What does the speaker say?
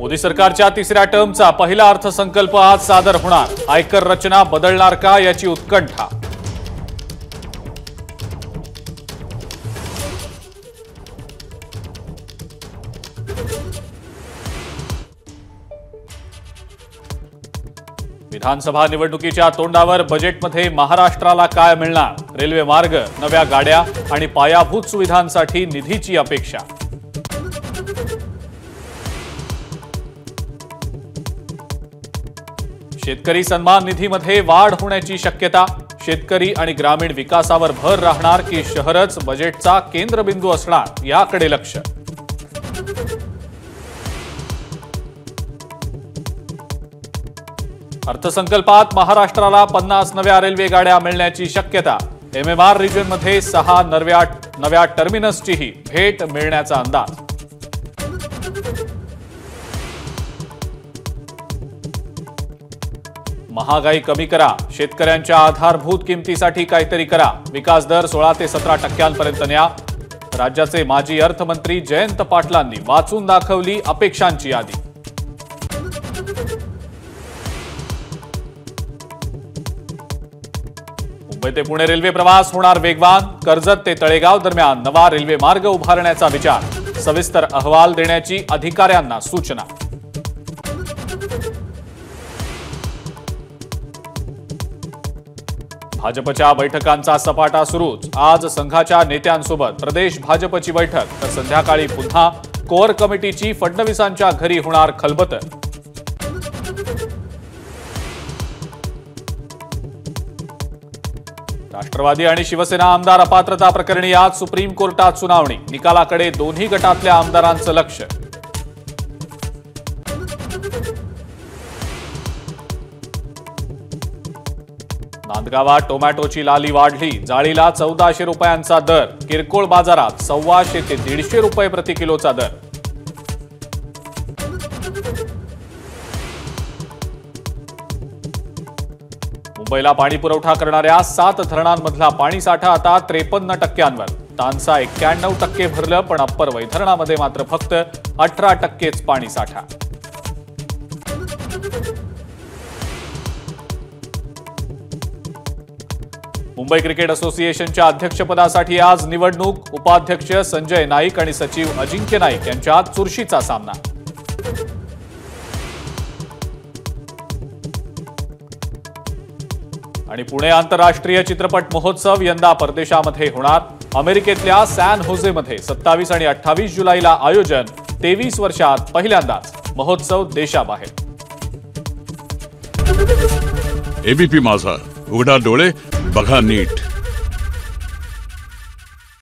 मोदी सरकारच्या तिसऱ्या टर्मचा पहिला अर्थसंकल्प आज सादर होणार। आयकर रचना बदलणार का याची उत्कंठा। विधानसभा निवडणुकीच्या तोंडावर बजेटमध्ये महाराष्ट्राला काय मिळणार? रेल्वे मार्ग, नव्या गाड्या आणि पायाभूत सुविधांसाठी निधीची अपेक्षा। शेतकरी सन्मान निधीमध्ये वाढ होण्याची शक्यता। शेतकरी आणि ग्रामीण विकासावर भर राहणार की शहरच बजेटचा केंद्रबिंदू असणार याकडे लक्ष। अर्थसंकल्पात महाराष्ट्राला 50 नव्या रेल्वे गाड्या मिळण्याची शक्यता। MMR रिजनमध्ये 6 नव्या टर्मिनसचीही भेट मिळण्याचा अंदाज। महागाई कमी करा, शेतकऱ्यांच्या आधारभूत किमतीसाठी काहीतरी करा। विकास दर 16 ते 17% न्या। राज्याचे माजी अर्थमंत्री जयंत पाटलांनी वाचून दाखवली अपेक्षांची यादी। मुंबई ते पुणे रेल्वे प्रवास होणार वेगवान। कर्जत ते तळेगाव दरम्यान नवा रेल्वे मार्ग उभारण्याचा विचार। सविस्तर अहवाल देण्याची अधिकाऱ्यांना सूचना। भाजपच्या बैठकांचा सपाटा सुरूच। आज संघाच्या नेत्यांसोबत प्रदेश भाजपची बैठक, तर संध्याकाळी पुन्हा कोर कमिटीची फडणवीसांच्या घरी होणार खलबतं। राष्ट्रवादी आणि शिवसेना आमदार अपात्रता प्रकरणी आज सुप्रीम कोर्टात सुनावणी। निकालाकडे दोन्ही गटातल्या आमदारांचं लक्ष। नांदगावात टोमॅटोची लाली वाढली। जाळीला 1400 रुपयांचा दर। किरकोळ बाजारात 125 ते 150 रुपये प्रति किलोचा दर। मुंबईला पाणी पुरवठा करणाऱ्या 7 धरणांमधला पाणीसाठा आता 53%वर। तानसा 91% भरलं, पण अप्पर वैतरणामध्ये मात्र फक्त 18%च पाणीसाठा। मुंबई क्रिकेट असोसिएशनच्या अध्यक्षपदासाठी आज निवडणूक। उपाध्यक्ष संजय नाईक आणि सचिव अजिंक्य नाईक यांच्यात चुरशीचा सामना। आणि पुणे आंतरराष्ट्रीय चित्रपट महोत्सव यंदा परदेशामध्ये होणार। अमेरिकेतल्या सॅन होजेमध्ये 27 आणि 28 जुलैला आयोजन। 23 वर्षात पहिल्यांदाच महोत्सव देशाबाहेर। एबीपी माझा, उघडा डोळे बघा नीट।